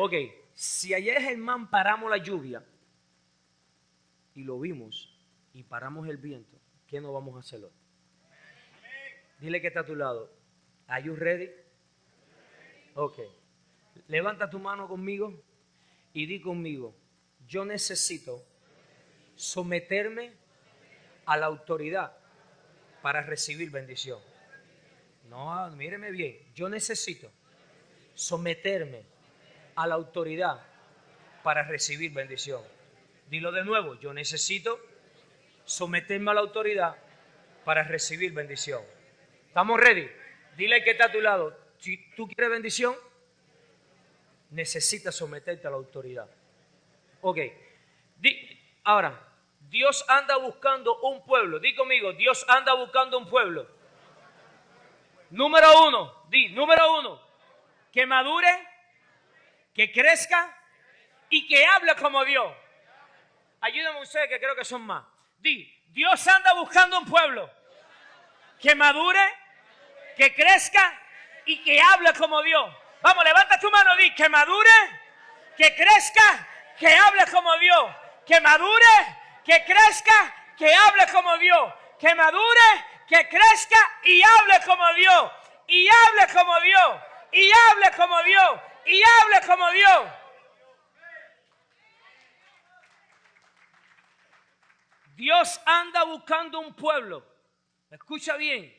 Ok, si ayer Germán paramos la lluvia y lo vimos y paramos el viento, ¿qué no vamos a hacer hoy? Dile que está a tu lado. ¿Are you ready? Ok. Levanta tu mano conmigo y di conmigo: yo necesito someterme a la autoridad para recibir bendición. No, míreme bien. Yo necesito someterme a la autoridad para recibir bendición. Dilo de nuevo: yo necesito someterme a la autoridad para recibir bendición. ¿Estamos ready? Dile al que está a tu lado: si tú quieres bendición, necesitas someterte a la autoridad. Ok. Ahora, Dios anda buscando un pueblo. Di conmigo: Dios anda buscando un pueblo. Número uno, número uno, que madure, que crezca y que hable como Dios. Ayúdame ustedes, que creo que son más. Dios anda buscando un pueblo que madure, que crezca y que hable como Dios. Vamos, levanta tu mano, que madure, que crezca, que hable como Dios. Que madure, que crezca, que hable como Dios. Que madure, que crezca y hable como Dios. Y hable como Dios. Y hable como Dios. Y hable como Dios. Dios anda buscando un pueblo. Escucha bien.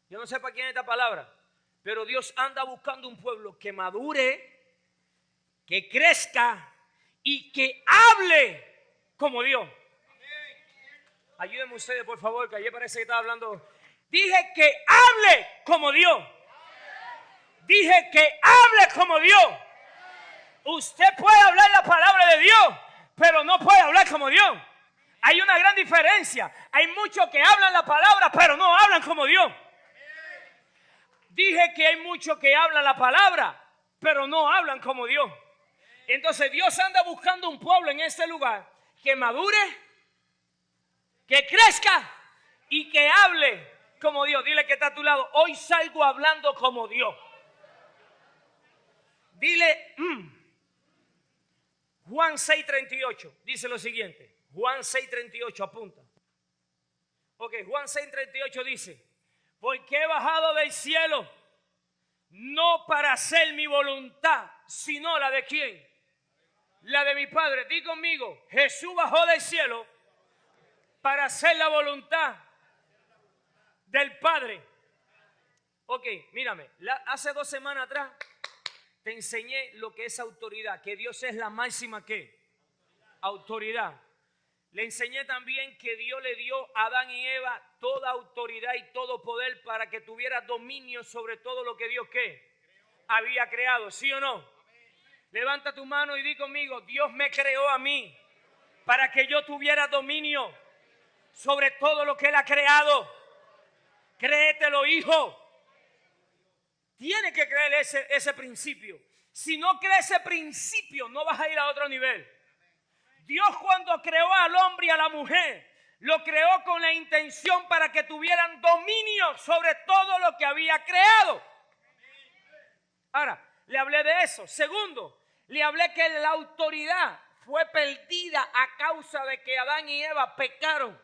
Yo no sé para quién es esta palabra, pero Dios anda buscando un pueblo que madure, que crezca y que hable como Dios. Ayúdenme ustedes, por favor, que ayer parece que estaba hablando. Dije que hable como Dios. Dije que hable como Dios. Usted puede hablar la palabra de Dios, pero no puede hablar como Dios. Hay una gran diferencia. Hay muchos que hablan la palabra, pero no hablan como Dios. Dije que hay muchos que hablan la palabra, pero no hablan como Dios. Entonces Dios anda buscando un pueblo en este lugar que madure, que crezca y que hable como Dios. Dile que está a tu lado: hoy salgo hablando como Dios. Dile, Juan 6:38 dice lo siguiente. Juan 6:38, apunta. Ok, Juan 6:38 dice: porque he bajado del cielo no para hacer mi voluntad, sino la de ¿quién? La de mi Padre. Di conmigo: Jesús bajó del cielo para hacer la voluntad del Padre. Ok, mírame, hace 2 semanas atrás te enseñé lo que es autoridad, que Dios es la máxima ¿qué? Autoridad. Le enseñé también que Dios le dio a Adán y Eva toda autoridad y todo poder para que tuviera dominio sobre todo lo que Dios ¿qué? Había creado, ¿sí o no? Levanta tu mano y di conmigo: Dios me creó a mí para que yo tuviera dominio sobre todo lo que Él ha creado. Créetelo, hijo. Tienes que creer ese principio. Si no crees ese principio, no vas a ir a otro nivel. Dios, cuando creó al hombre y a la mujer, lo creó con la intención para que tuvieran dominio sobre todo lo que había creado. Ahora, le hablé de eso. Segundo, le hablé que la autoridad fue perdida a causa de que Adán y Eva pecaron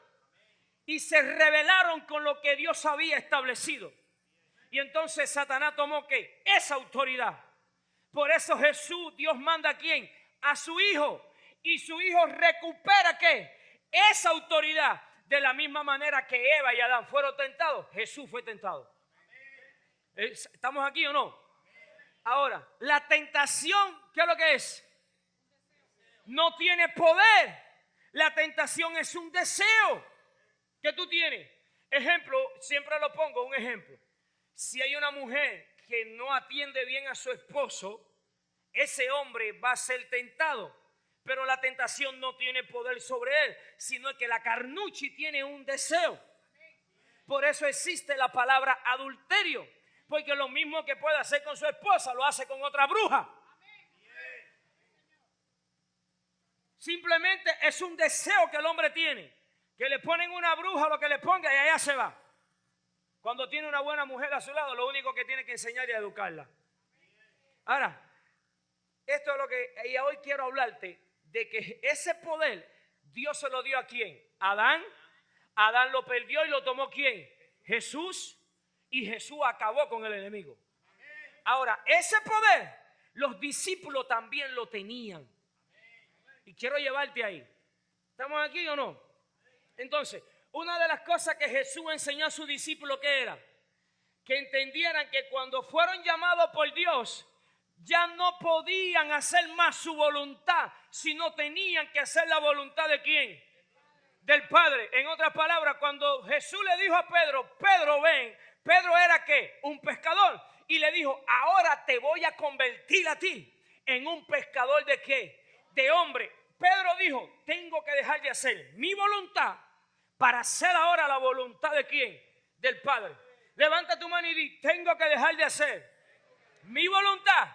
y se rebelaron con lo que Dios había establecido. Y entonces Satanás tomó ¿qué? Esa autoridad. Por eso Jesús, Dios manda ¿a quién? A su Hijo. Y su Hijo recupera ¿qué? Esa autoridad. De la misma manera que Eva y Adán fueron tentados, Jesús fue tentado. ¿Estamos aquí o no? Ahora, la tentación, ¿qué es lo que es? No tiene poder. La tentación es un deseo que tú tienes. Ejemplo, siempre lo pongo, un ejemplo. Si hay una mujer que no atiende bien a su esposo, ese hombre va a ser tentado. Pero la tentación no tiene poder sobre él, sino que la carnuchi tiene un deseo. Por eso existe la palabra adulterio, porque lo mismo que puede hacer con su esposa, lo hace con otra bruja. Simplemente es un deseo que el hombre tiene, que le ponen una bruja, lo que le ponga y allá se va. Cuando tiene una buena mujer a su lado, lo único que tiene que enseñar es educarla. Ahora, Esto es lo que y hoy quiero hablarte de que ese poder Dios se lo dio ¿a quién? Adán. Adán lo perdió y lo tomó ¿quién? Jesús. Y Jesús acabó con el enemigo. Ahora, ese poder los discípulos también lo tenían. Y quiero llevarte ahí. ¿Estamos aquí o no? Entonces, una de las cosas que Jesús enseñó a sus discípulos, ¿qué era? Que entendieran que cuando fueron llamados por Dios, ya no podían hacer más su voluntad, sino tenían que hacer la voluntad ¿de quién? Del Padre. En otras palabras, cuando Jesús le dijo a Pedro, Pedro ven, Pedro era ¿qué? Un pescador. Y le dijo, ahora te voy a convertir a ti en un pescador ¿de qué? De hombre. Pedro dijo, tengo que dejar de hacer mi voluntad para hacer ahora la voluntad ¿de quién? Del Padre. Levanta tu mano y di, tengo que dejar de hacer mi voluntad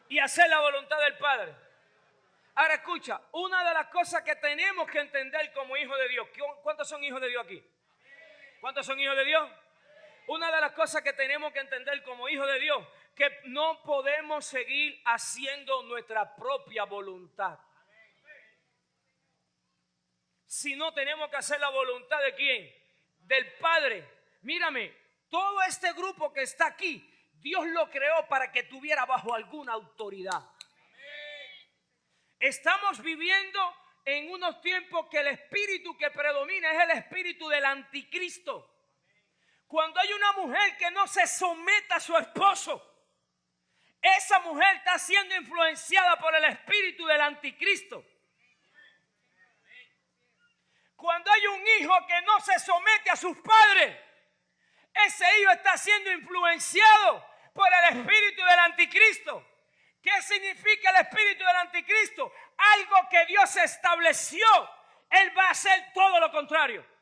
y hacer la voluntad del Padre. Ahora escucha, una de las cosas que tenemos que entender como hijos de Dios. ¿Cuántos son hijos de Dios aquí? ¿Cuántos son hijos de Dios? Una de las cosas que tenemos que entender como hijos de Dios, que no podemos seguir haciendo nuestra propia voluntad. Si no tenemos que hacer la voluntad ¿de quién? Del Padre. Mírame, todo este grupo que está aquí, Dios lo creó para que estuviera bajo alguna autoridad. Estamos viviendo en unos tiempos que el espíritu que predomina es el espíritu del anticristo. Cuando hay una mujer que no se somete a su esposo, esa mujer está siendo influenciada por el espíritu del anticristo. Cuando hay un hijo que no se somete a sus padres, ese hijo está siendo influenciado por el espíritu del anticristo. ¿Qué significa el espíritu del anticristo? Algo que Dios estableció, Él va a hacer todo lo contrario.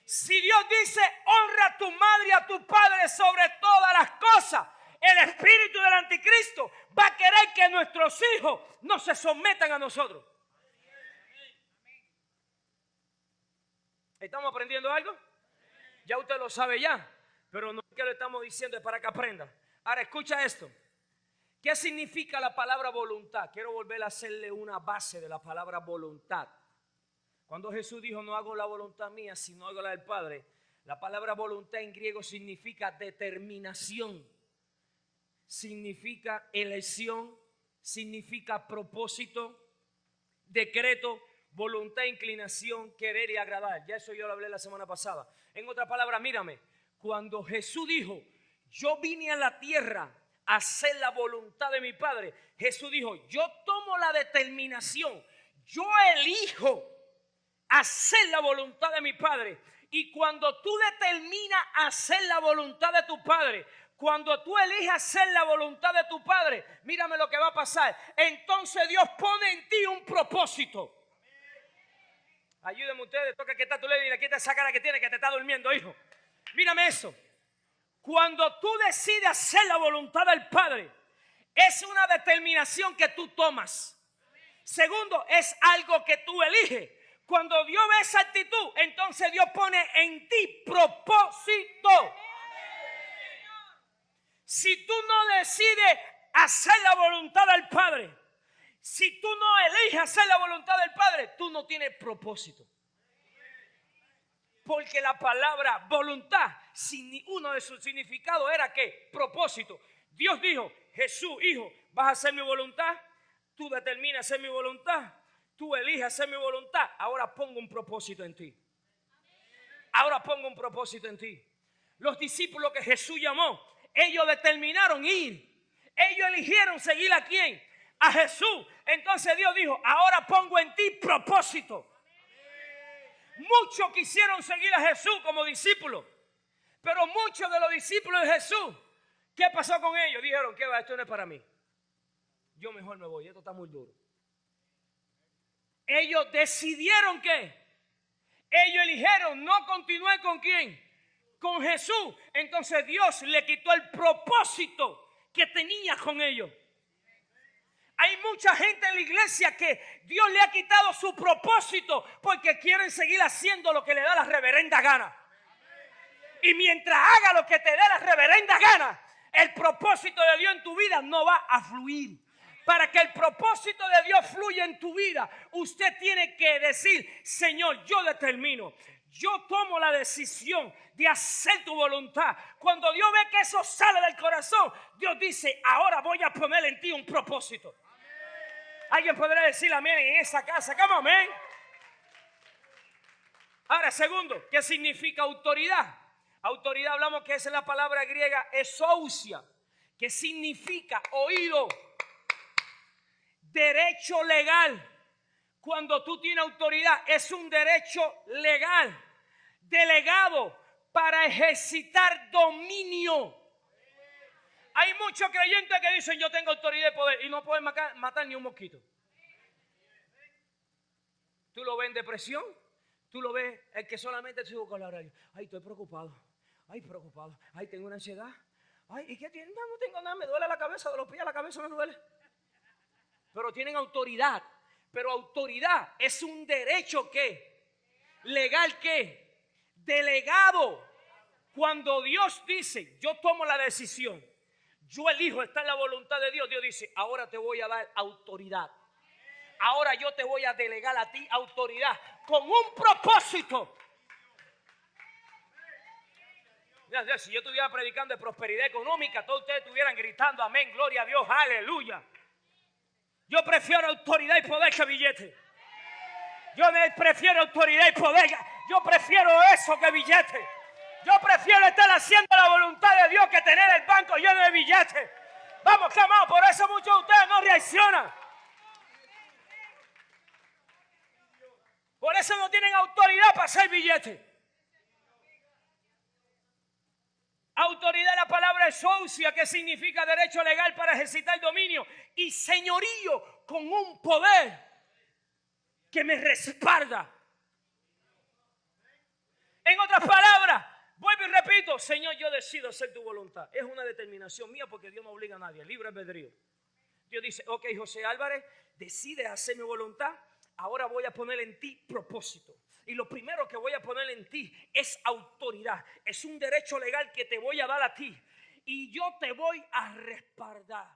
Si Dios dice, honra a tu madre y a tu padre sobre todas las cosas, el espíritu del anticristo va a querer que nuestros hijos no se sometan a nosotros. ¿Estamos aprendiendo algo? Ya usted lo sabe ya, pero no es que lo estamos diciendo, es para que aprenda. Ahora escucha esto. ¿Qué significa la palabra voluntad? Quiero volver a hacerle una base de la palabra voluntad. Cuando Jesús dijo, no hago la voluntad mía, sino hago la del Padre, la palabra voluntad en griego significa determinación, significa elección, significa propósito, decreto, voluntad, inclinación, querer y agradar. Ya eso yo lo hablé la semana pasada. En otras palabras, mírame, cuando Jesús dijo, yo vine a la tierra a hacer la voluntad de mi Padre, Jesús dijo, yo tomo la determinación, yo elijo hacer la voluntad de mi Padre. Y cuando tú determinas hacer la voluntad de tu Padre, cuando tú eliges hacer la voluntad de tu Padre, mírame lo que va a pasar. Entonces Dios pone en ti un propósito. Ayúdenme ustedes, toca que está tu ley y le quita esa cara que tiene que te está durmiendo, hijo. Mírame eso. Cuando tú decides hacer la voluntad del Padre, es una determinación que tú tomas. Segundo, es algo que tú eliges. Cuando Dios ve esa actitud, entonces Dios pone en ti propósito. Si tú no decides hacer la voluntad del Padre, si tú no eliges hacer la voluntad del Padre, tú no tienes propósito. Porque la palabra voluntad, uno de sus significados era ¿qué? Propósito. Dios dijo, Jesús, hijo, ¿vas a hacer mi voluntad? Tú determinas hacer mi voluntad. Tú eliges hacer mi voluntad. Ahora pongo un propósito en ti. Ahora pongo un propósito en ti. Los discípulos que Jesús llamó, ellos determinaron ir. Ellos eligieron seguir ¿a quién? A Jesús. Entonces Dios dijo, ahora pongo en ti propósito. Muchos quisieron seguir a Jesús como discípulos, pero muchos de los discípulos de Jesús, ¿qué pasó con ellos? Dijeron, ¿qué va? Esto no es para mí. Yo mejor me voy, esto está muy duro. Ellos decidieron ¿qué? Ellos eligieron no continuar ¿con quién? Con Jesús. Entonces Dios le quitó el propósito que tenía con ellos. Hay mucha gente en la iglesia que Dios le ha quitado su propósito porque quieren seguir haciendo lo que le da la reverenda gana. Y mientras haga lo que te dé la reverenda gana, el propósito de Dios en tu vida no va a fluir. Para que el propósito de Dios fluya en tu vida, usted tiene que decir: Señor, yo determino, yo tomo la decisión de hacer tu voluntad. Cuando Dios ve que eso sale del corazón, Dios dice: ahora voy a poner en ti un propósito. Alguien podrá decir amén en esa casa. Come on, amén. Ahora, segundo, ¿qué significa autoridad? Autoridad, hablamos que esa es la palabra griega exousia, que significa oído, derecho legal. Cuando tú tienes autoridad, es un derecho legal, delegado para ejercitar dominio. Hay muchos creyentes que dicen: yo tengo autoridad y poder, y no pueden matar ni un mosquito. Tú lo ves en depresión, tú lo ves el que solamente sube con la radio. Ay, estoy preocupado. Ay, preocupado. Ay, tengo una ansiedad. Ay, ¿y qué tiene? No tengo nada, me duele la cabeza, de los pies a la cabeza me duele. Pero tienen autoridad. Pero autoridad es un derecho ¿qué? Legal ¿qué? Delegado. Cuando Dios dice: yo tomo la decisión, yo elijo, está en la voluntad de Dios. Dios dice: ahora te voy a dar autoridad. Ahora yo te voy a delegar a ti autoridad con un propósito. Si yo estuviera predicando de prosperidad económica, todos ustedes estuvieran gritando amén, gloria a Dios, aleluya. Yo prefiero autoridad y poder que billete. Yo prefiero autoridad y poder. Yo prefiero eso que billete. Yo prefiero estar haciendo la voluntad de Dios que tener el banco lleno de billetes. Vamos, vamos, por eso muchos de ustedes no reaccionan. Por eso no tienen autoridad para hacer billetes. Autoridad, la palabra exousia, que significa derecho legal para ejercitar dominio, y señorío con un poder que me respalda. En otras palabras, vuelvo y repito: Señor, yo decido hacer tu voluntad. Es una determinación mía porque Dios no obliga a nadie, libre albedrío. Dios dice: ok, José Álvarez, decide hacer mi voluntad. Ahora voy a poner en ti propósito. Y lo primero que voy a poner en ti es autoridad. Es un derecho legal que te voy a dar a ti. Y yo te voy a respaldar.